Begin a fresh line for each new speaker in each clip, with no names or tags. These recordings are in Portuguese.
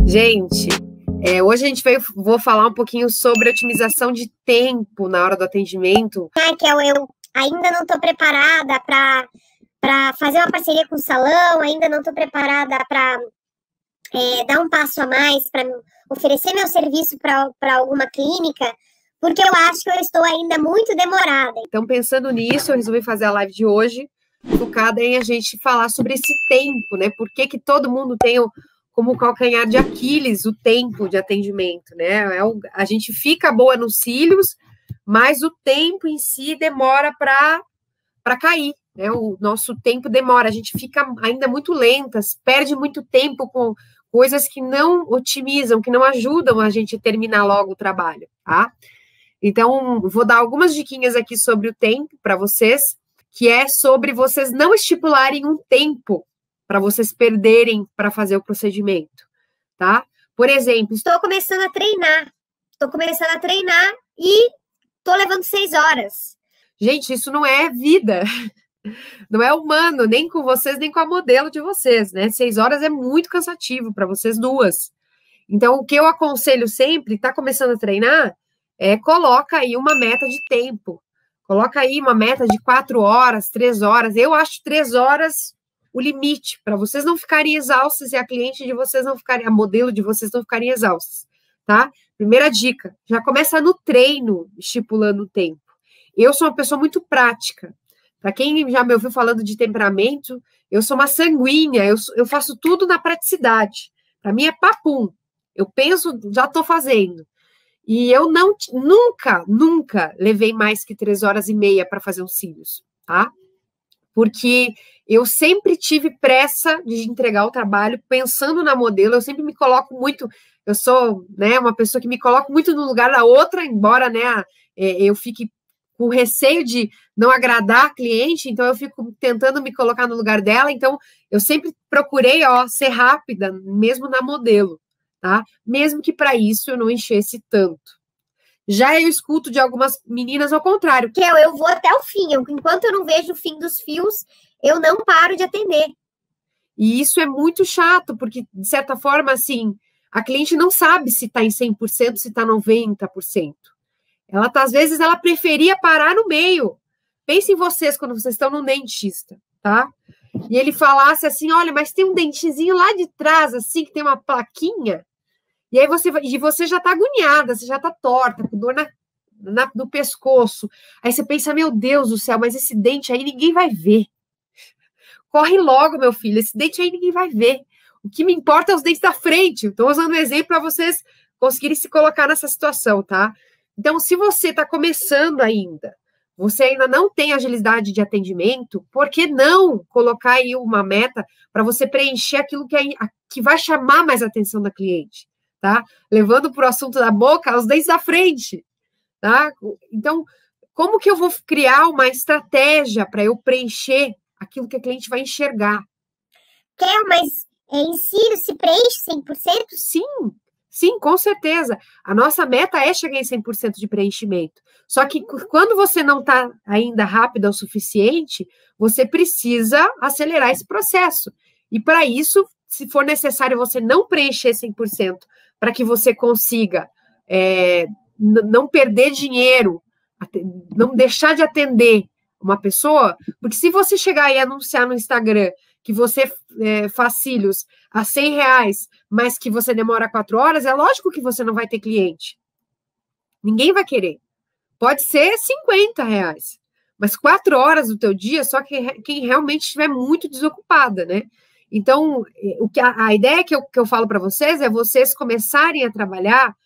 Gente, hoje a gente vou falar um pouquinho sobre otimização de tempo na hora do atendimento.
Raquel, eu ainda não estou preparada para fazer uma parceria com o salão, ainda não estou preparada para dar um passo a mais, para oferecer meu serviço para alguma clínica, porque eu acho que eu estou ainda muito demorada.
Então, pensando nisso, eu resolvi fazer a live de hoje, focada em a gente falar sobre esse tempo, né? Por que que todo mundo tem como calcanhar de Aquiles o tempo de atendimento, né? A gente fica boa nos cílios, mas o tempo em si demora para cair, né? O nosso tempo demora, a gente fica ainda muito lentas, perde muito tempo com coisas que não otimizam, que não ajudam a gente a terminar logo o trabalho, tá? Então, vou dar algumas diquinhas aqui sobre o tempo para vocês, que é sobre vocês não estipularem um tempo para vocês perderem para fazer o procedimento, tá? Por exemplo,
estou começando a treinar e estou levando 6 horas.
Gente, isso não é vida, não é humano, nem com vocês, nem com a modelo de vocês, né? 6 horas é muito cansativo para vocês duas. Então, o que eu aconselho sempre, tá começando a treinar, coloca aí uma meta de tempo. Coloca aí uma meta de 4 horas, 3 horas. Eu acho 3 horas o limite, para vocês não ficarem exaustos e a cliente de vocês não ficarem, a modelo de vocês não ficarem exaustos, tá? Primeira dica, já começa no treino, estipulando o tempo. Eu sou uma pessoa muito prática. Para quem já me ouviu falando de temperamento, eu sou uma sanguínea, eu faço tudo na praticidade. Para mim é papum. Eu penso, já estou fazendo. E eu nunca levei mais que 3 horas e meia para fazer os cílios, tá? Porque eu sempre tive pressa de entregar o trabalho, pensando na modelo, eu sempre me coloco muito, eu sou, né, uma pessoa que me coloco muito no lugar da outra, embora, né, eu fique com receio de não agradar a cliente, então eu fico tentando me colocar no lugar dela, então eu sempre procurei, ser rápida, mesmo na modelo, tá? Mesmo que para isso eu não enchesse tanto. Já eu escuto de algumas meninas ao contrário.
Que eu vou até o fim, enquanto eu não vejo o fim dos fios, eu não paro de atender.
E isso é muito chato, porque, de certa forma, assim, a cliente não sabe se está em 100%, se está 90%. Ela tá, às vezes, ela preferia parar no meio. Pense em vocês quando vocês estão num dentista, tá? E ele falasse assim, olha, mas tem um dentezinho lá de trás, assim, que tem uma plaquinha. E aí você já tá agoniada, você já tá torta, com dor no pescoço. Aí você pensa, meu Deus do céu, mas esse dente aí ninguém vai ver. Corre logo, meu filho, esse dente aí ninguém vai ver. O que me importa é os dentes da frente. Estou usando um exemplo para vocês conseguirem se colocar nessa situação, tá? Então, se você está começando ainda, você ainda não tem agilidade de atendimento, por que não colocar aí uma meta para você preencher aquilo que vai chamar mais a atenção da cliente? Tá? Levando para o assunto da boca, os dentes da frente, tá? Então, como que eu vou criar uma estratégia para eu preencher aquilo que a cliente vai enxergar?
Mas em cílio se preenche 100%?
Sim, com certeza. A nossa meta é chegar em 100% de preenchimento. Só que quando você não está ainda rápida o suficiente, você precisa acelerar esse processo. E para isso, se for necessário você não preencher 100%, para que você consiga não perder dinheiro, não deixar de atender uma pessoa, porque se você chegar e anunciar no Instagram que você faz cílios a R$100, mas que você demora 4 horas, é lógico que você não vai ter cliente. Ninguém vai querer. Pode ser R$50, mas 4 horas do teu dia, só que quem realmente estiver muito desocupada, né? Então, a ideia que eu falo para vocês é vocês começarem a trabalhar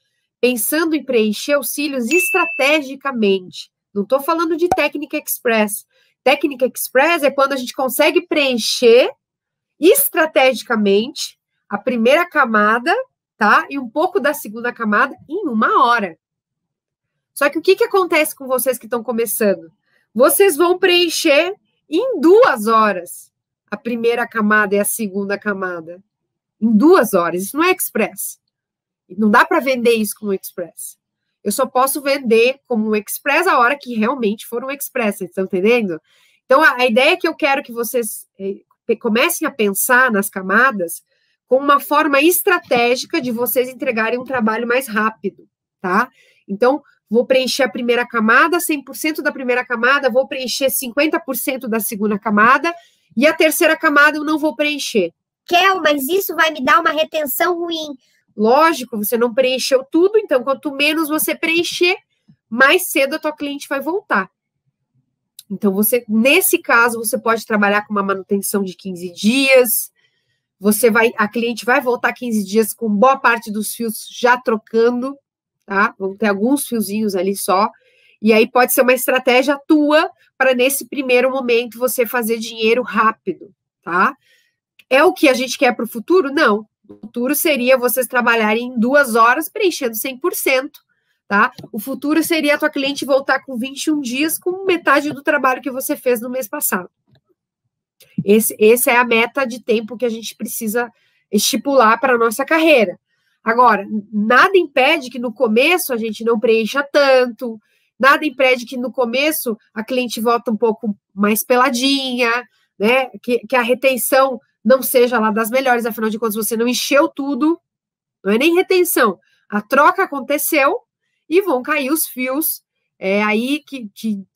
pensando em preencher os cílios estrategicamente. Não estou falando de técnica express. Técnica express é quando a gente consegue preencher estrategicamente a primeira camada, tá? E um pouco da segunda camada em 1 hora. Só que o que acontece com vocês que estão começando? Vocês vão preencher em 2 horas a primeira camada e a segunda camada. Em 2 horas. Isso não é express. Não dá para vender isso como express. Eu só posso vender como um express a hora que realmente for um express. Vocês estão entendendo? Então, a ideia que eu quero que vocês comecem a pensar nas camadas com uma forma estratégica de vocês entregarem um trabalho mais rápido, tá? Então, vou preencher a primeira camada, 100% da primeira camada, vou preencher 50% da segunda camada, e a terceira camada eu não vou preencher.
Kel, mas isso vai me dar uma retenção ruim.
Lógico, você não preencheu tudo, então quanto menos você preencher, mais cedo a tua cliente vai voltar. Então, nesse caso, você pode trabalhar com uma manutenção de 15 dias, a cliente vai voltar 15 dias com boa parte dos fios já trocando, tá? Vão ter alguns fiozinhos ali só, e aí pode ser uma estratégia tua para, nesse primeiro momento, você fazer dinheiro rápido, tá? É o que a gente quer para o futuro? Não. O futuro seria vocês trabalharem em 2 horas preenchendo 100%, tá? O futuro seria a tua cliente voltar com 21 dias com metade do trabalho que você fez no mês passado. Essa é a meta de tempo que a gente precisa estipular para a nossa carreira. Agora, nada impede que no começo a gente não preencha tanto, nada impede que no começo a cliente volta um pouco mais peladinha, né? Que a retenção não seja lá das melhores, afinal de contas você não encheu tudo, não é nem retenção. A troca aconteceu e vão cair os fios aí que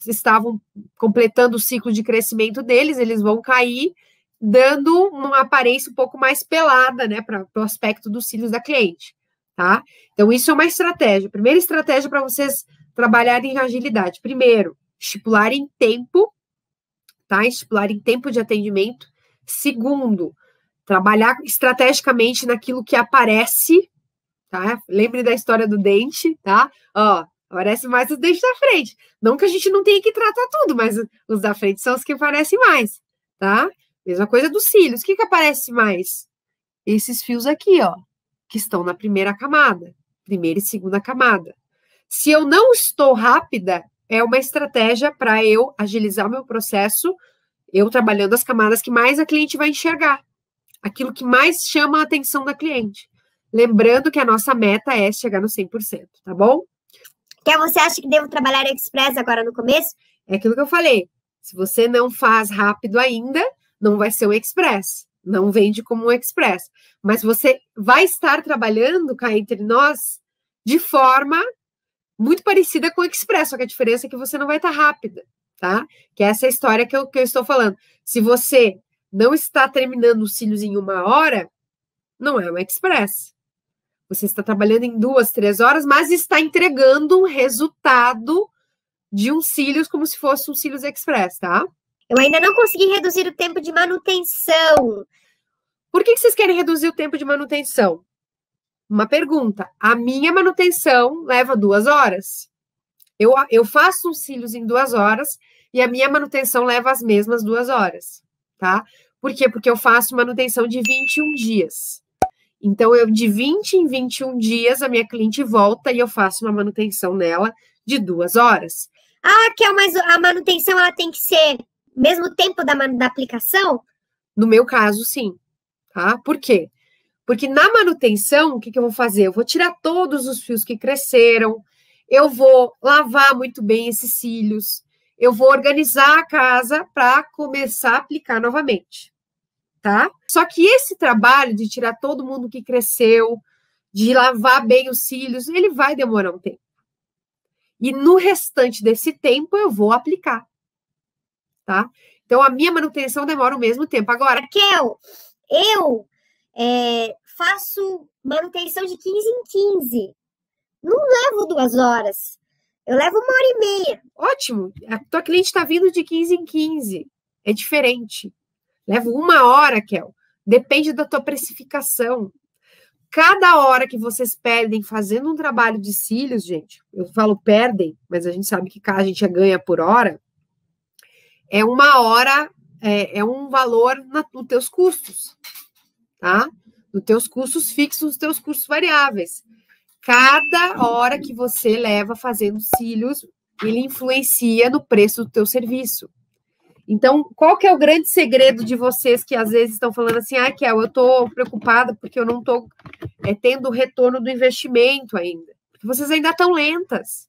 estavam completando o ciclo de crescimento deles, eles vão cair, dando uma aparência um pouco mais pelada, né, para o aspecto dos cílios da cliente, tá? Então, isso é uma estratégia. Primeira estratégia para vocês trabalharem em agilidade. Primeiro, estipularem tempo, tá? Estipularem tempo de atendimento. Segundo, trabalhar estrategicamente naquilo que aparece, tá? Lembre da história do dente, tá? Ó, aparece mais os dentes da frente. Não que a gente não tenha que tratar tudo, mas os da frente são os que aparecem mais, tá? Mesma coisa dos cílios. O que aparece mais? Esses fios aqui, ó, que estão na primeira camada, primeira e segunda camada. Se eu não estou rápida, é uma estratégia para eu agilizar o meu processo, eu trabalhando as camadas que mais a cliente vai enxergar, aquilo que mais chama a atenção da cliente. Lembrando que a nossa meta é chegar no 100%, tá bom?
Kel, você acha que devo trabalhar Express agora no começo?
É aquilo que eu falei. Se você não faz rápido ainda, não vai ser um Express. Não vende como um Express. Mas você vai estar trabalhando, cá entre nós, de forma muito parecida com o Express, só que a diferença é que você não vai estar rápida, tá? Que é essa história que eu estou falando. Se você não está terminando os cílios em 1 hora, não é um Express. Você está trabalhando em 2, 3 horas, mas está entregando um resultado de uns cílios como se fosse um cílios Express, tá?
Eu ainda não consegui reduzir o tempo de manutenção.
Por que vocês querem reduzir o tempo de manutenção? Uma pergunta. A minha manutenção leva 2 horas. Eu faço os cílios em 2 horas e a minha manutenção leva as mesmas 2 horas, tá? Por quê? Porque eu faço manutenção de 21 dias. Então, de 20 em 21 dias, a minha cliente volta e eu faço uma manutenção nela de 2 horas.
Ah, Kel, mas a manutenção ela tem que ser mesmo tempo da aplicação?
No meu caso, sim. Tá? Por quê? Porque na manutenção, o que eu vou fazer? Eu vou tirar todos os fios que cresceram, eu vou lavar muito bem esses cílios, eu vou organizar a casa para começar a aplicar novamente. Tá? Só que esse trabalho de tirar todo mundo que cresceu, de lavar bem os cílios, ele vai demorar um tempo. E no restante desse tempo eu vou aplicar, tá? Então a minha manutenção demora o mesmo tempo. Agora,
Kel, eu faço manutenção de 15 em 15. Não levo 2 horas. Eu levo 1h30.
Ótimo. A tua cliente está vindo de 15 em 15. É diferente. Levo 1 hora, Kel. Depende da tua precificação. Cada hora que vocês perdem fazendo um trabalho de cílios, gente, eu falo perdem, mas a gente sabe que a gente ganha por hora, é 1 hora, é um valor nos teus custos, tá? Nos teus custos fixos, nos teus custos variáveis. Cada hora que você leva fazendo cílios, ele influencia no preço do teu serviço. Então, qual que é o grande segredo de vocês que às vezes estão falando assim, Kel, eu estou preocupada porque eu não estou tendo o retorno do investimento ainda. Porque vocês ainda estão lentas.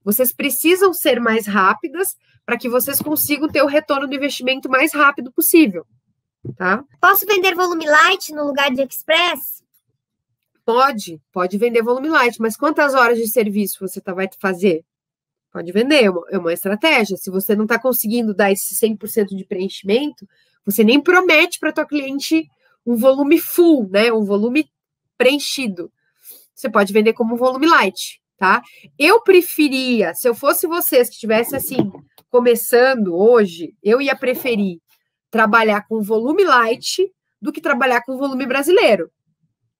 Vocês precisam ser mais rápidas para que vocês consigam ter o retorno do investimento mais rápido possível. tá?
Posso vender volume light no lugar de express?
Pode vender volume light, mas quantas horas de serviço você vai fazer? Pode vender, é uma estratégia. Se você não está conseguindo dar esse 100% de preenchimento, você nem promete para tua cliente um volume full, né? Um volume preenchido. Você pode vender como volume light, tá? Eu preferia, se eu fosse vocês que estivessem assim, começando hoje, eu ia preferir trabalhar com volume light do que trabalhar com volume brasileiro,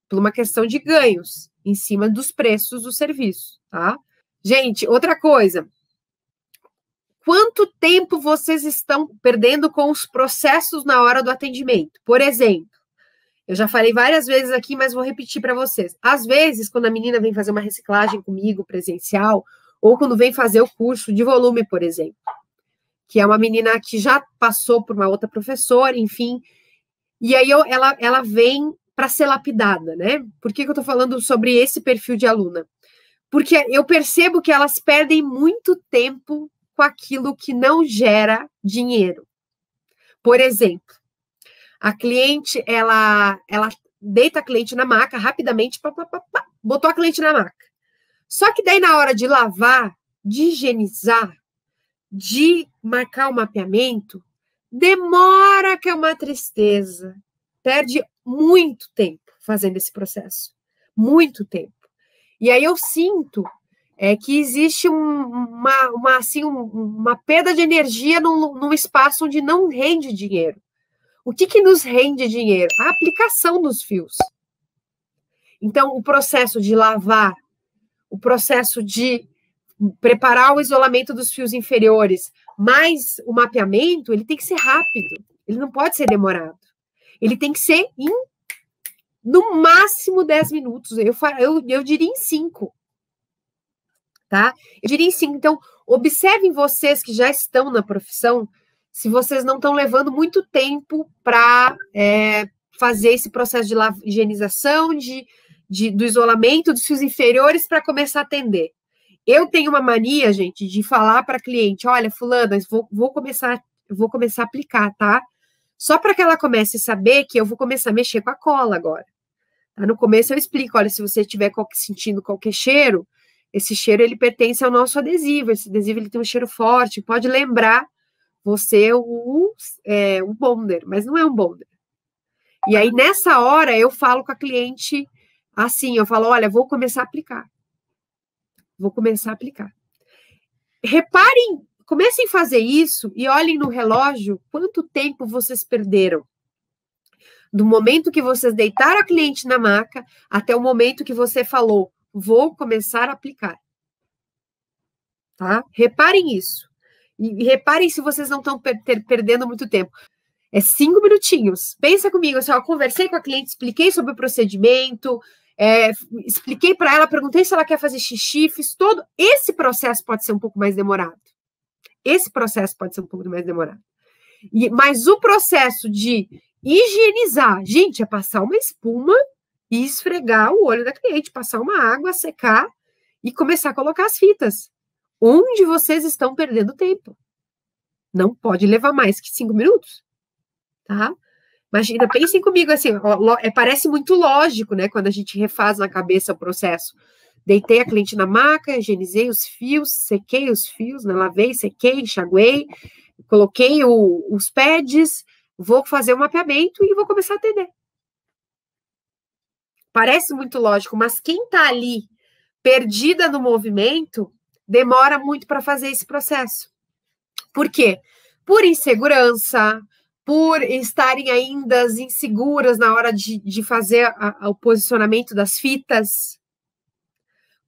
por uma questão de ganhos em cima dos preços do serviço, tá? Gente, outra coisa. Quanto tempo vocês estão perdendo com os processos na hora do atendimento? Por exemplo, eu já falei várias vezes aqui, mas vou repetir para vocês. Às vezes, quando a menina vem fazer uma reciclagem comigo, presencial, ou quando vem fazer o curso de volume, por exemplo, que é uma menina que já passou por uma outra professora, enfim, e aí ela vem para ser lapidada, né? Por que eu estou falando sobre esse perfil de aluna? Porque eu percebo que elas perdem muito tempo com aquilo que não gera dinheiro. Por exemplo, a cliente, ela deita a cliente na maca rapidamente, botou a cliente na maca. Só que daí na hora de lavar, de higienizar, de marcar o mapeamento, demora, que é uma tristeza. Perde muito tempo fazendo esse processo. Muito tempo. E aí eu sinto que existe uma perda de energia num espaço onde não rende dinheiro. O que nos rende dinheiro? A aplicação dos fios. Então, o processo de lavar, o processo de preparar o isolamento dos fios inferiores, mais o mapeamento, ele tem que ser rápido. Ele não pode ser demorado. Ele tem que ser no máximo 10 minutos. Eu diria em 5. Tá? Eu diria em 5. Então, observem vocês que já estão na profissão, se vocês não estão levando muito tempo para fazer esse processo de higienização, do isolamento dos fios inferiores para começar a atender. Eu tenho uma mania, gente, de falar para cliente, olha, fulana, vou começar a aplicar, tá? Só para que ela comece a saber que eu vou começar a mexer com a cola agora. Tá? No começo eu explico, olha, se você estiver sentindo qualquer cheiro, esse cheiro ele pertence ao nosso adesivo. Esse adesivo ele tem um cheiro forte, pode lembrar você um bonder, mas não é um bonder. E aí nessa hora eu falo com a cliente assim, eu falo, olha, vou começar a aplicar. Vou começar a aplicar. Reparem, comecem a fazer isso e olhem no relógio quanto tempo vocês perderam. Do momento que vocês deitaram a cliente na maca até o momento que você falou, vou começar a aplicar. Tá? Reparem isso. E reparem se vocês não estão perdendo muito tempo. É 5 minutinhos. Pensa comigo, assim, eu conversei com a cliente, expliquei sobre o procedimento, expliquei para ela, perguntei se ela quer fazer xixi, fiz todo. Esse processo pode ser um pouco mais demorado. Mas o processo de higienizar, gente, é passar uma espuma e esfregar o olho da cliente, passar uma água, secar e começar a colocar as fitas. Onde vocês estão perdendo tempo? Não pode levar mais que 5 minutos, tá? Imagina, pensem comigo assim, parece muito lógico, né? Quando a gente refaz na cabeça o processo. Deitei a cliente na maca, higienizei os fios, sequei os fios, né? Lavei, sequei, enxaguei, coloquei os pads, vou fazer o mapeamento e vou começar a atender. Parece muito lógico, mas quem tá ali perdida no movimento demora muito para fazer esse processo. Por quê? Por insegurança, por estarem ainda inseguras na hora de fazer o posicionamento das fitas,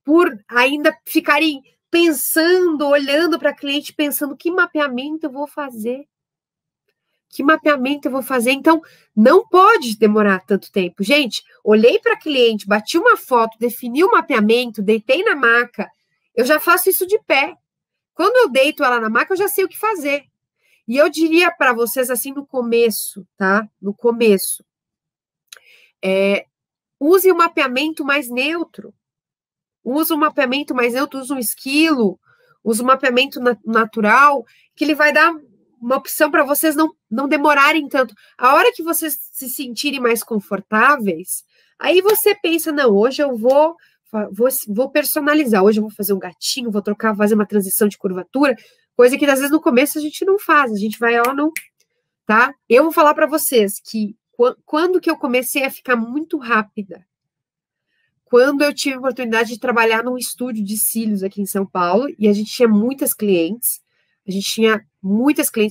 por ainda ficarem pensando, olhando para a cliente, pensando que mapeamento eu vou fazer. Então, não pode demorar tanto tempo. Gente, olhei para a cliente, bati uma foto, defini o mapeamento, deitei na maca, eu já faço isso de pé. Quando eu deito ela na maca, eu já sei o que fazer. E eu diria para vocês assim no começo, tá? No começo. Use o mapeamento mais neutro. Use um esquilo, use um mapeamento natural, que ele vai dar uma opção para vocês não demorarem tanto. A hora que vocês se sentirem mais confortáveis, aí você pensa, não, hoje eu vou personalizar, hoje eu vou fazer um gatinho, vou trocar, fazer uma transição de curvatura, coisa que às vezes no começo a gente não faz, a gente vai, ó, não, tá? Eu vou falar para vocês que quando que eu comecei a ficar muito rápida, quando eu tive a oportunidade de trabalhar num estúdio de cílios aqui em São Paulo, e a gente tinha muitas clientes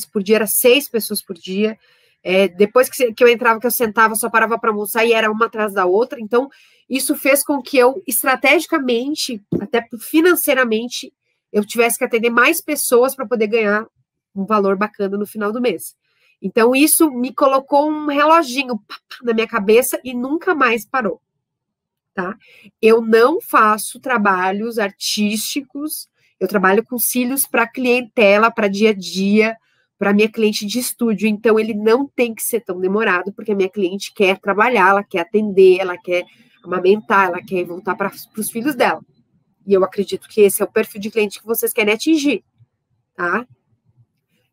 por dia, era 6 pessoas por dia. Depois que eu entrava, que eu sentava, só parava para almoçar e era uma atrás da outra. Então, isso fez com que eu, estrategicamente, até financeiramente, eu tivesse que atender mais pessoas para poder ganhar um valor bacana no final do mês. Então, isso me colocou um reloginho na minha cabeça e nunca mais parou. Tá? Eu não faço trabalhos artísticos, eu trabalho com cílios para clientela, para dia a dia, para minha cliente de estúdio, então ele não tem que ser tão demorado, porque a minha cliente quer trabalhar, ela quer atender, ela quer amamentar, ela quer voltar para os filhos dela. E eu acredito que esse é o perfil de cliente que vocês querem atingir, tá?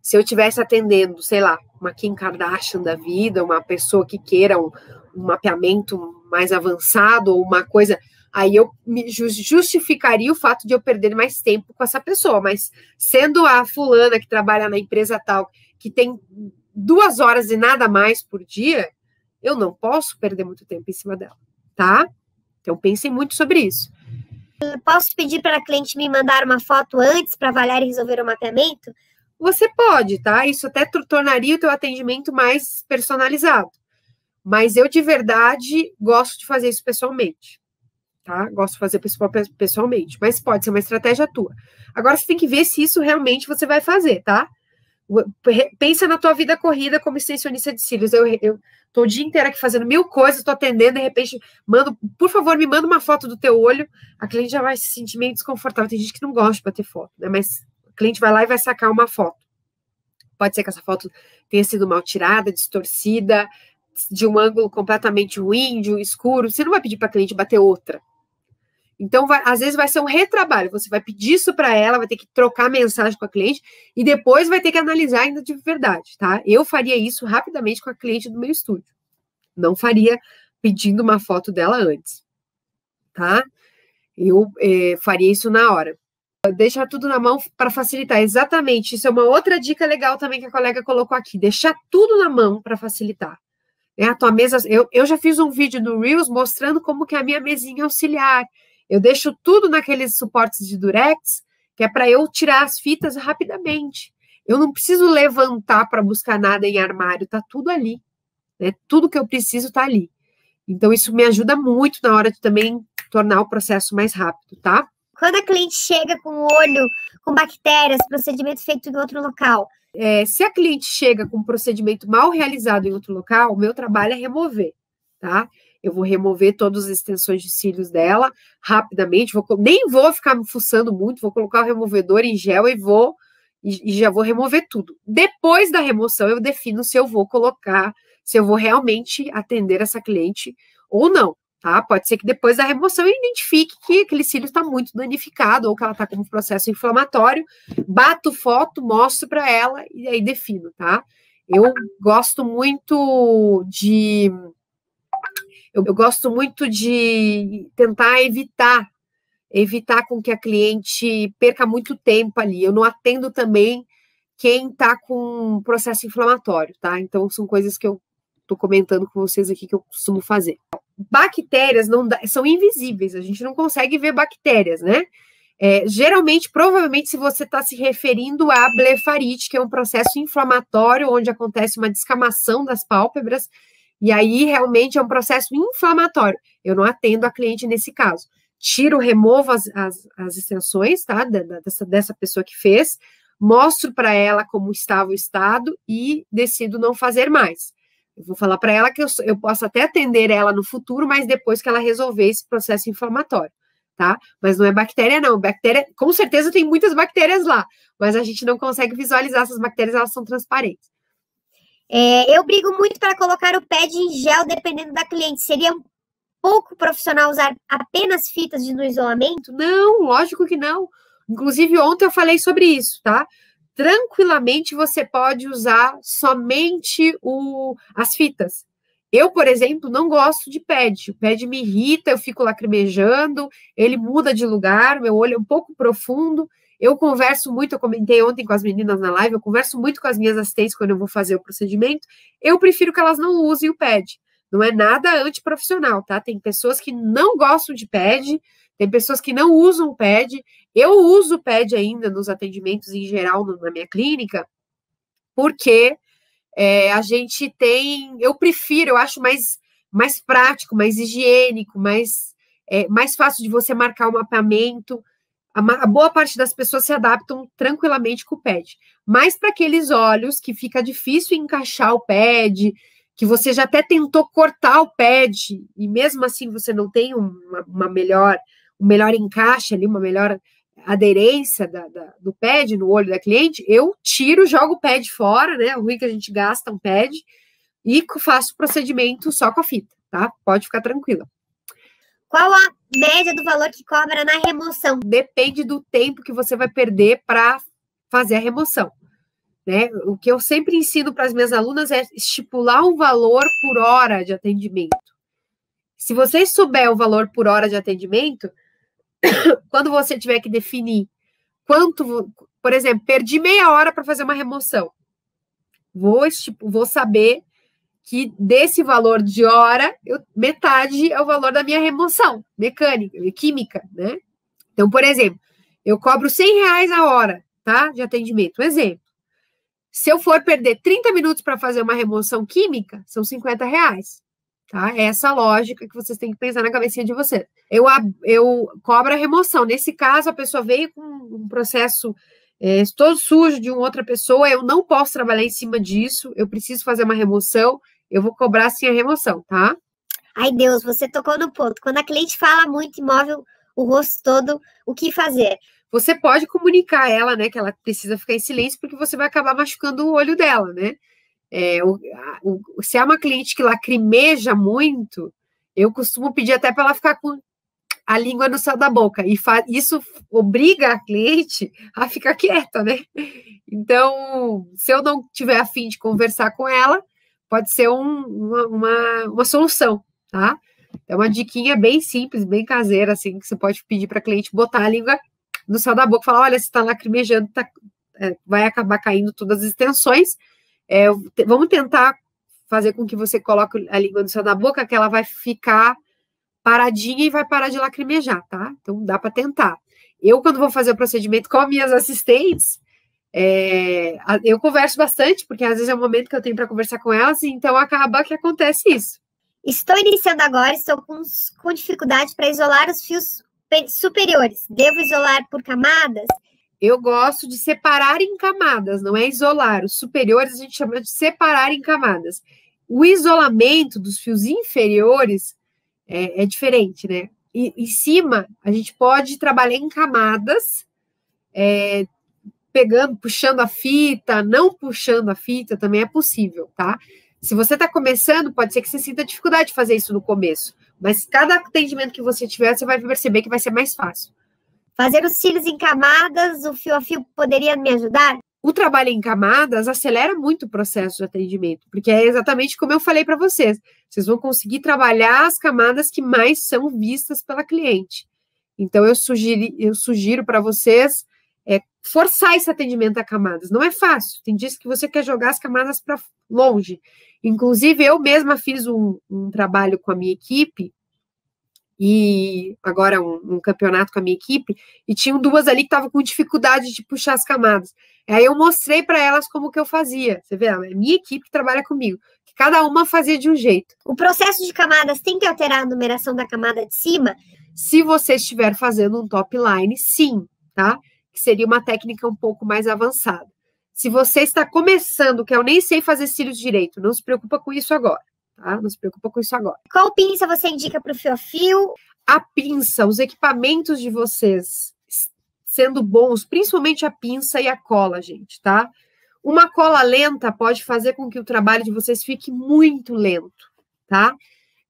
Se eu estivesse atendendo, sei lá, uma Kim Kardashian da vida, uma pessoa que queira um mapeamento mais avançado ou uma coisa, aí eu me justificaria o fato de eu perder mais tempo com essa pessoa, mas sendo a fulana que trabalha na empresa tal, que tem 2 horas e nada mais por dia, eu não posso perder muito tempo em cima dela, tá? Então pensem muito sobre isso.
Eu posso pedir para a cliente me mandar uma foto antes para avaliar e resolver o mapeamento?
Você pode, tá? Isso até tornaria o teu atendimento mais personalizado. Mas eu, de verdade, gosto de fazer isso pessoalmente, tá? Gosto de fazer pessoalmente, mas pode ser uma estratégia tua. Agora, você tem que ver se isso realmente você vai fazer, tá? Pensa na tua vida corrida como extensionista de cílios. Eu tô o dia inteiro aqui fazendo 1000 coisas, tô atendendo, de repente, por favor, me manda uma foto do teu olho. A cliente já vai se sentir meio desconfortável. Tem gente que não gosta de bater foto, né? Mas o cliente vai lá e vai sacar uma foto. Pode ser que essa foto tenha sido mal tirada, distorcida, de um ângulo completamente ruim, de um escuro. Você não vai pedir para a cliente bater outra. Então, às vezes vai ser um retrabalho. Você vai pedir isso para ela, vai ter que trocar mensagem com a cliente e depois vai ter que analisar ainda de verdade, tá? Eu faria isso rapidamente com a cliente do meu estúdio. Não faria pedindo uma foto dela antes, tá? Eu faria isso na hora. Deixar tudo na mão para facilitar. Exatamente. Isso é uma outra dica legal também que a colega colocou aqui. Deixar tudo na mão para facilitar. A tua mesa, eu já fiz um vídeo no Reels mostrando como que é a minha mesinha auxiliar. Eu deixo tudo naqueles suportes de durex, que é para eu tirar as fitas rapidamente. Eu não preciso levantar para buscar nada em armário, tá tudo ali. Né? Tudo que eu preciso tá ali. Então, isso me ajuda muito na hora de também tornar o processo mais rápido, tá?
Quando a cliente chega com o olho com bactérias, procedimento feito em outro local.
Se a cliente chega com um procedimento mal realizado em outro local, o meu trabalho é remover, tá? Eu vou remover todas as extensões de cílios dela rapidamente, nem vou ficar me fuçando muito, vou colocar o removedor em gel e já vou remover tudo. Depois da remoção, eu defino se eu vou colocar, se eu vou realmente atender essa cliente ou não. Tá? Pode ser que depois da remoção eu identifique que aquele cílio está muito danificado ou que ela está com um processo inflamatório, bato foto, mostro para ela e aí defino, tá? Eu gosto muito de tentar evitar com que a cliente perca muito tempo ali. Eu não atendo também quem está com um processo inflamatório, tá? Então são coisas que eu estou comentando com vocês aqui que eu costumo fazer. Bactérias são invisíveis, a gente não consegue ver bactérias, né? Geralmente, provavelmente, se você está se referindo à blefarite, que é um processo inflamatório, onde acontece uma descamação das pálpebras, e aí realmente é um processo inflamatório. Eu não atendo a cliente nesse caso. Removo as extensões, tá? Dessa pessoa que fez, mostro para ela como estava o estado e decido não fazer mais. Eu vou falar para ela que eu posso até atender ela no futuro, mas depois que ela resolver esse processo inflamatório, tá? Mas não é bactéria, não. Bactéria, com certeza tem muitas bactérias lá, mas a gente não consegue visualizar essas bactérias, elas são transparentes.
Eu brigo muito para colocar o pad em gel, dependendo da cliente. Seria um pouco profissional usar apenas fitas no isolamento?
Não, lógico que não. Inclusive, ontem eu falei sobre isso, tá? tranquilamente você pode usar somente as fitas. Eu, por exemplo, não gosto de pad. O pad me irrita, eu fico lacrimejando, ele muda de lugar, meu olho é um pouco profundo. Eu converso muito, eu comentei ontem com as meninas na live, eu converso muito com as minhas assistentes quando eu vou fazer o procedimento. Eu prefiro que elas não usem o pad. Não é nada antiprofissional, tá? Tem pessoas que não gostam de pad, tem pessoas que não usam o pad. Eu uso o pad ainda nos atendimentos em geral na minha clínica, porque a gente tem, eu prefiro, eu acho mais prático, mais higiênico, mais fácil de você marcar o mapeamento. A boa parte das pessoas se adaptam tranquilamente com o pad. Mas para aqueles olhos que fica difícil encaixar o pad, que você já até tentou cortar o pad, e mesmo assim você não tem um melhor encaixe ali, uma melhor aderência do pad no olho da cliente, eu tiro, jogo o pad fora, né? O ruim que a gente gasta um pad e faço o procedimento só com a fita, tá? Pode ficar tranquila.
Qual a média do valor que cobra na remoção?
Depende do tempo que você vai perder para fazer a remoção, né? O que eu sempre ensino para as minhas alunas é estipular um valor por hora de atendimento. Se você souber o valor por hora de atendimento, quando você tiver que definir quanto, por exemplo, perdi meia hora para fazer uma remoção, vou saber que desse valor de hora, metade é o valor da minha remoção mecânica, química, né? Então, por exemplo, eu cobro R$100 a hora, tá? De atendimento. Um exemplo. Se eu for perder 30 minutos para fazer uma remoção química, são R$50. Tá? É essa lógica que vocês têm que pensar na cabecinha de vocês. Eu cobro a remoção. Nesse caso, a pessoa veio com um processo todo sujo de uma outra pessoa, eu não posso trabalhar em cima disso, eu preciso fazer uma remoção, eu vou cobrar sim a remoção, tá?
Ai, Deus, você tocou no ponto. Quando a cliente fala muito e move o rosto todo, o que fazer?
Você pode comunicar a ela, né, que ela precisa ficar em silêncio, porque você vai acabar machucando o olho dela, né? Se é uma cliente que lacrimeja muito, eu costumo pedir até para ela ficar com a língua no céu da boca, e isso obriga a cliente a ficar quieta, né? Então, se eu não tiver a fim de conversar com ela, pode ser uma solução, tá? É uma diquinha bem simples, bem caseira, assim, que você pode pedir para a cliente botar a língua no céu da boca e falar, olha, você está lacrimejando, vai acabar caindo todas as extensões, vamos tentar fazer com que você coloque a língua no céu da boca, que ela vai ficar paradinha e vai parar de lacrimejar, tá? Então, dá para tentar. Eu, quando vou fazer o procedimento com minhas assistentes, eu converso bastante, porque às vezes é o momento que eu tenho para conversar com elas, então acaba que acontece isso.
Estou iniciando agora, estou com dificuldade para isolar os fios superiores. Devo isolar por camadas?
Eu gosto de separar em camadas, não é isolar. Os superiores a gente chama de separar em camadas. O isolamento dos fios inferiores é diferente, né? E em cima, a gente pode trabalhar em camadas, puxando a fita, não puxando a fita, também é possível, tá? Se você está começando, pode ser que você sinta dificuldade de fazer isso no começo, mas cada atendimento que você tiver, você vai perceber que vai ser mais fácil.
Fazer os cílios em camadas, o fio a fio poderia me ajudar?
O trabalho em camadas acelera muito o processo de atendimento, porque é exatamente como eu falei para vocês. Vocês vão conseguir trabalhar as camadas que mais são vistas pela cliente. Então, eu sugiro para vocês forçar esse atendimento a camadas. Não é fácil. Tem dias que você quer jogar as camadas para longe. Inclusive, eu mesma fiz um trabalho com a minha equipe, e agora um campeonato com a minha equipe, e tinham duas ali que estavam com dificuldade de puxar as camadas. Aí eu mostrei para elas como que eu fazia. Você vê, é a minha equipe que trabalha comigo, que cada uma fazia de um jeito.
O processo de camadas tem que alterar a numeração da camada de cima?
Se você estiver fazendo um top line, sim, tá? Que seria uma técnica um pouco mais avançada. Se você está começando, que eu nem sei fazer cílios direito, não se preocupa com isso agora. Tá? Não se preocupa com isso agora.
Qual pinça você indica para o fio a fio?
A pinça, os equipamentos de vocês sendo bons, principalmente a pinça e a cola, gente, tá? Uma cola lenta pode fazer com que o trabalho de vocês fique muito lento, tá?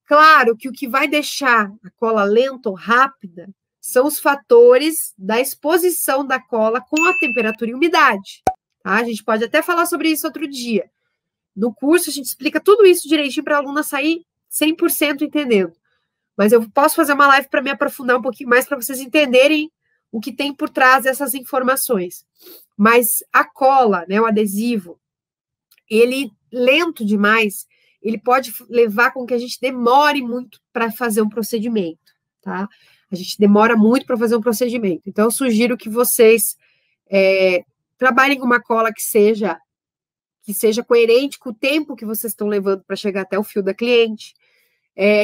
Claro que o que vai deixar a cola lenta ou rápida são os fatores da exposição da cola com a temperatura e umidade, tá? A gente pode até falar sobre isso outro dia. No curso, a gente explica tudo isso direitinho para a aluna sair 100% entendendo. Mas eu posso fazer uma live para me aprofundar um pouquinho mais, para vocês entenderem o que tem por trás dessas informações. Mas a cola, né, o adesivo, ele, lento demais, ele pode levar com que a gente demore muito para fazer um procedimento, tá? A gente demora muito para fazer um procedimento. Então, eu sugiro que vocês trabalhem com uma cola que seja coerente com o tempo que vocês estão levando para chegar até o fio da cliente,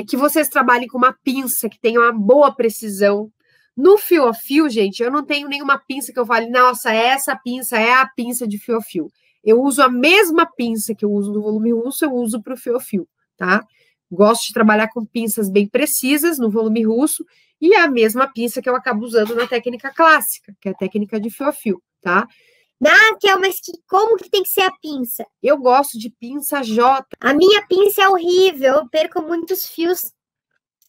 que vocês trabalhem com uma pinça que tenha uma boa precisão. No fio a fio, gente, eu não tenho nenhuma pinça que eu fale, nossa, essa pinça é a pinça de fio a fio. Eu uso a mesma pinça que eu uso no volume russo, eu uso para o fio a fio, tá? Gosto de trabalhar com pinças bem precisas no volume russo e a mesma pinça que eu acabo usando na técnica clássica, que é a técnica de fio a fio, tá?
Kel, mas como que tem que ser a pinça?
Eu gosto de pinça J.
A minha pinça é horrível, eu perco muitos fios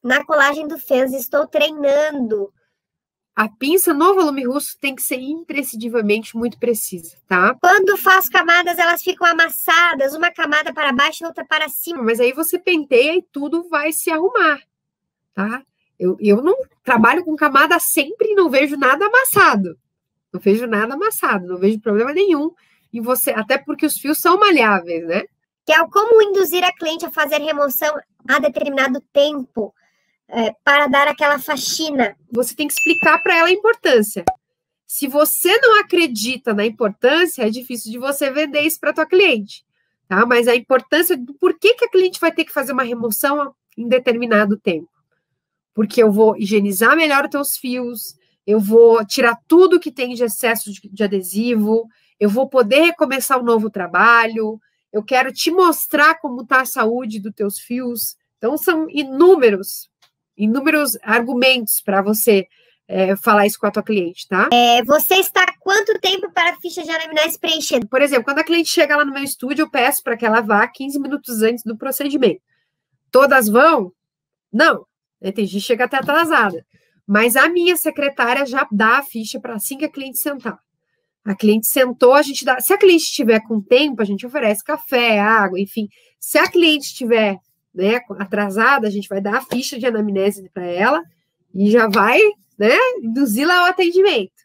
na colagem do fênix, estou treinando.
A pinça no volume russo tem que ser imprescindivelmente muito precisa, tá?
Quando faço camadas, elas ficam amassadas, uma camada para baixo e outra para cima.
Mas aí você penteia e tudo vai se arrumar, tá? Eu não trabalho com camada sempre e não vejo nada amassado. Não vejo nada amassado, não vejo problema nenhum em você, até porque os fios são maleáveis, né?
Kel, como induzir a cliente a fazer remoção a determinado tempo para dar aquela faxina?
Você tem que explicar para ela a importância. Se você não acredita na importância, é difícil de você vender isso para tua cliente, tá? Mas a importância do porquê que a cliente vai ter que fazer uma remoção em determinado tempo. Porque eu vou higienizar melhor os teus fios, eu vou tirar tudo que tem de excesso de adesivo, eu vou poder recomeçar um novo trabalho, eu quero te mostrar como está a saúde dos teus fios. Então, são inúmeros argumentos para você falar isso com a tua cliente, tá?
Você está há quanto tempo para a ficha de anamnese preenchida?
Por exemplo, quando a cliente chega lá no meu estúdio, eu peço para que ela vá 15 minutos antes do procedimento. Todas vão? Não. Tem gente que chega até atrasada. Mas a minha secretária já dá a ficha para assim que a cliente sentar. A cliente sentou, a gente dá. Se a cliente estiver com tempo, a gente oferece café, água, enfim. Se a cliente estiver, né, atrasada, a gente vai dar a ficha de anamnese para ela e já vai, né, induzi-la ao atendimento,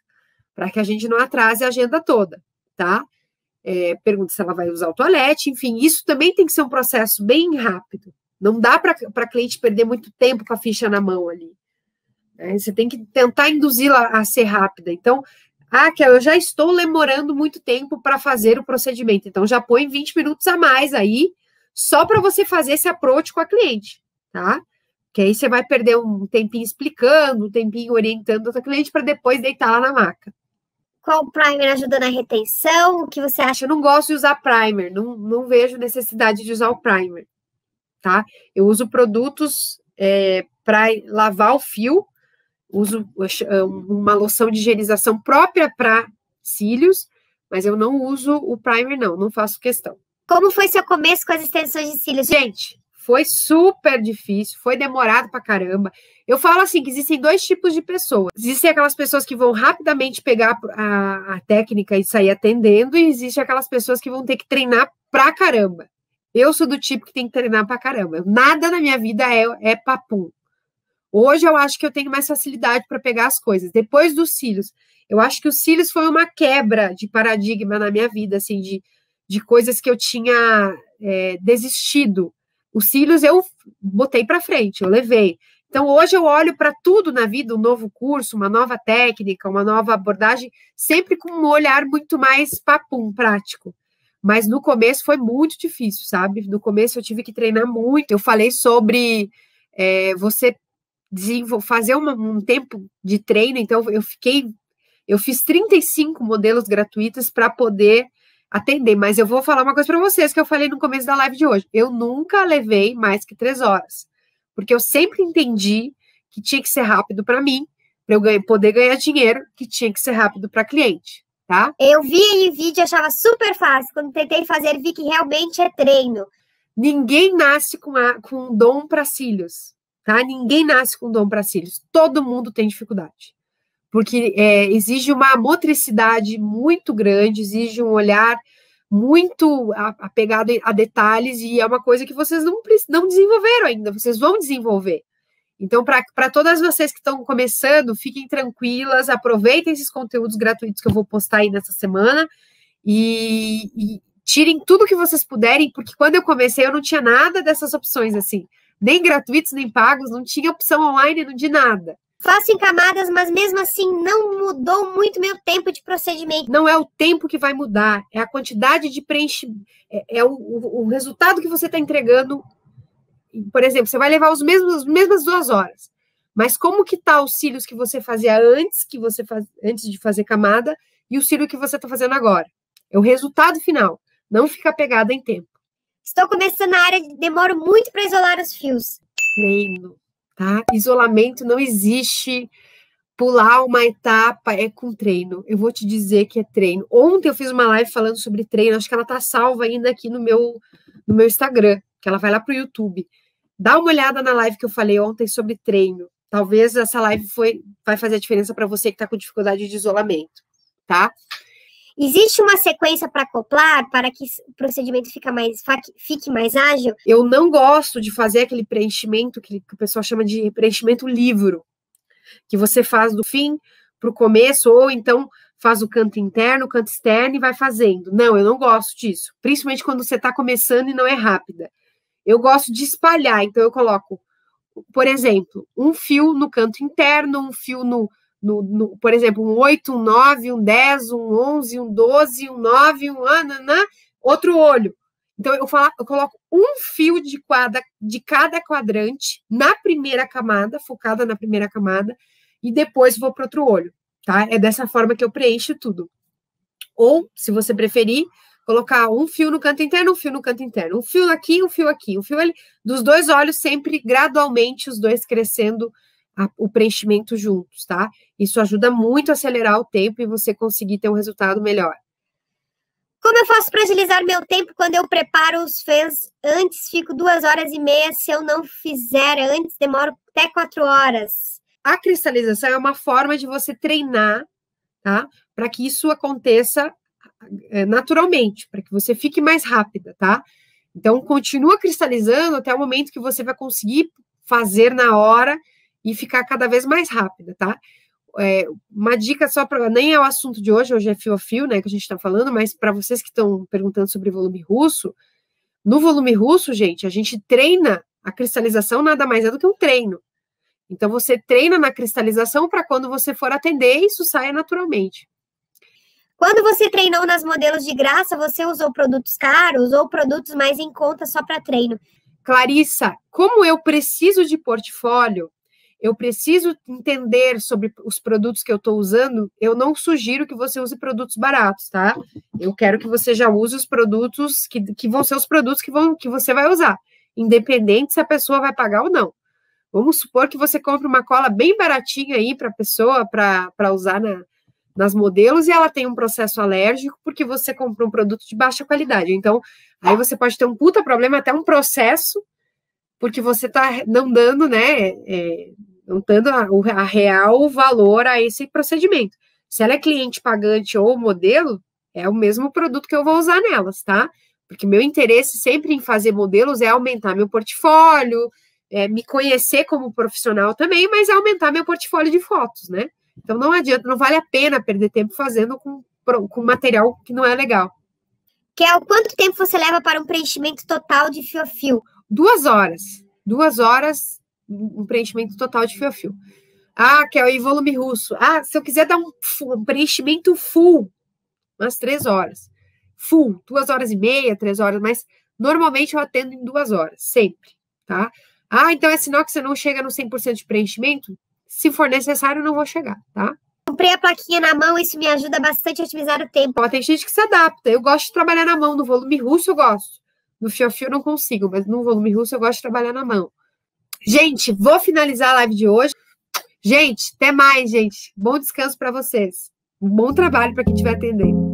para que a gente não atrase a agenda toda, tá? Pergunta se ela vai usar o toalete, enfim, isso também tem que ser um processo bem rápido. Não dá para a cliente perder muito tempo com a ficha na mão ali. Você tem que tentar induzi-la a ser rápida. Então, Kel, eu já estou demorando muito tempo para fazer o procedimento. Então, já põe 20 minutos a mais aí, só para você fazer esse approach com a cliente, tá? Que aí você vai perder um tempinho explicando, um tempinho orientando a tua cliente para depois deitar lá na maca.
Qual primer ajuda na retenção? O que você acha?
Eu não gosto de usar primer, não vejo necessidade de usar o primer, tá? Eu uso produtos para lavar o fio, uso uma loção de higienização própria para cílios, mas eu não uso o primer, não faço questão.
Como foi seu começo com as extensões de cílios?
Gente, foi super difícil, foi demorado pra caramba. Eu falo assim, que existem dois tipos de pessoas. Existem aquelas pessoas que vão rapidamente pegar a técnica e sair atendendo, e existem aquelas pessoas que vão ter que treinar pra caramba. Eu sou do tipo que tem que treinar pra caramba. Nada na minha vida é papum. Hoje eu acho que eu tenho mais facilidade para pegar as coisas. Depois dos cílios, eu acho que os cílios foi uma quebra de paradigma na minha vida, assim, de coisas que eu tinha desistido. Os cílios eu botei para frente, eu levei. Então, hoje eu olho para tudo na vida, um novo curso, uma nova técnica, uma nova abordagem, sempre com um olhar muito mais papum, prático. Mas no começo foi muito difícil, sabe? No começo eu tive que treinar muito. Eu falei sobre você fazer um tempo de treino, então eu fiz 35 modelos gratuitos para poder atender, mas eu vou falar uma coisa para vocês que eu falei no começo da live de hoje. Eu nunca levei mais que 3 horas, porque eu sempre entendi que tinha que ser rápido para mim, para eu poder ganhar dinheiro, que tinha que ser rápido para cliente, tá?
Eu vi em vídeo e achava super fácil. Quando tentei fazer, vi que realmente é treino.
Ninguém nasce com dom para cílios, tá? Ninguém nasce com dom para cílios. Todo mundo tem dificuldade. porque exige uma motricidade muito grande, exige um olhar muito apegado a detalhes, e é uma coisa que vocês não desenvolveram ainda, vocês vão desenvolver. Então, para todas vocês que estão começando, fiquem tranquilas, aproveitem esses conteúdos gratuitos que eu vou postar aí nessa semana e tirem tudo que vocês puderem, porque quando eu comecei eu não tinha nada dessas opções, assim, nem gratuitos, nem pagos, não tinha opção online, não de nada.
Faço em camadas, mas mesmo assim não mudou muito meu tempo de procedimento.
Não é o tempo que vai mudar, é a quantidade de preenchimento, o resultado que você está entregando. Por exemplo, você vai levar as mesmas 2 horas, mas como que tá os cílios que você fazia antes de fazer camada e o cílio que você está fazendo agora? É o resultado final, não fica pegada em tempo.
Estou começando na área, demoro muito para isolar os fios.
Treino, tá? Isolamento não existe, pular uma etapa é com treino. Eu vou te dizer que é treino. Ontem eu fiz uma live falando sobre treino, acho que ela tá salva ainda aqui no meu Instagram, que ela vai lá pro YouTube. Dá uma olhada na live que eu falei ontem sobre treino. Talvez essa live vai fazer a diferença para você que está com dificuldade de isolamento, tá?
Existe uma sequência para acoplar, para que o procedimento fique mais ágil?
Eu não gosto de fazer aquele preenchimento que o pessoal chama de preenchimento livro, que você faz do fim para o começo, ou então faz o canto interno, o canto externo e vai fazendo. Não, eu não gosto disso, principalmente quando você está começando e não é rápida. Eu gosto de espalhar, então eu coloco, por exemplo, um fio no canto interno, um fio por exemplo, um 8, um 9, um 10, um 11, um 12, um 9, outro olho. Então, eu coloco um fio de cada quadrante na primeira camada, focada na primeira camada, e depois vou para outro olho, tá? É dessa forma que eu preencho tudo. Ou, se você preferir, colocar um fio no canto interno, um fio no canto interno, um fio aqui, um fio aqui, um fio ali, dos 2 olhos, sempre gradualmente, os dois crescendo o preenchimento juntos, tá? Isso ajuda muito a acelerar o tempo e você conseguir ter um resultado melhor.
Como eu faço para agilizar meu tempo quando eu preparo os fãs antes? Fico 2h30, se eu não fizer antes, demoro até 4 horas.
A cristalização é uma forma de você treinar, tá? Para que isso aconteça naturalmente, para que você fique mais rápida, tá? Então, continua cristalizando até o momento que você vai conseguir fazer na hora e ficar cada vez mais rápida, tá? Uma dica só para... Nem é o assunto de hoje é fio a fio, né, que a gente está falando, mas para vocês que estão perguntando sobre volume russo, no volume russo, gente, a gente treina, a cristalização nada mais é do que um treino. Então, você treina na cristalização para quando você for atender, isso saia naturalmente.
Quando você treinou nas modelos de graça, você usou produtos caros ou produtos mais em conta só para treino?
Clarissa, como eu preciso de portfólio, eu preciso entender sobre os produtos que eu estou usando, eu não sugiro que você use produtos baratos, tá? Eu quero que você já use os produtos que vão ser os produtos que você vai usar, independente se a pessoa vai pagar ou não. Vamos supor que você compre uma cola bem baratinha aí para a pessoa, para usar nas modelos, e ela tem um processo alérgico porque você comprou um produto de baixa qualidade. Então, aí você pode ter um puta problema, até um processo, porque você está não dando, né, não dando a real valor a esse procedimento. Se ela é cliente pagante ou modelo, é o mesmo produto que eu vou usar nelas, tá? Porque meu interesse sempre em fazer modelos é aumentar meu portfólio, me conhecer como profissional também, mas é aumentar meu portfólio de fotos, né? Então, não adianta, não vale a pena perder tempo fazendo com material que não é legal.
Kel, quanto tempo você leva para um preenchimento total de fio a fio?
2 horas. 2 horas, um preenchimento total de fio a fio. Ah, Kel, e volume russo? Ah, se eu quiser dar um preenchimento full, umas 3 horas. Full, 2h30, 3 horas, mas normalmente eu atendo em 2 horas, sempre, tá? Ah, então é sinal que você não chega no 100% de preenchimento? Se for necessário, não vou chegar, tá?
Comprei a plaquinha na mão, isso me ajuda bastante a otimizar o tempo.
Ó, tem gente que se adapta. Eu gosto de trabalhar na mão. No volume russo eu gosto. No fio a fio eu não consigo, mas no volume russo eu gosto de trabalhar na mão. Gente, vou finalizar a live de hoje. Gente, até mais, gente. Bom descanso para vocês. Um bom trabalho para quem estiver atendendo.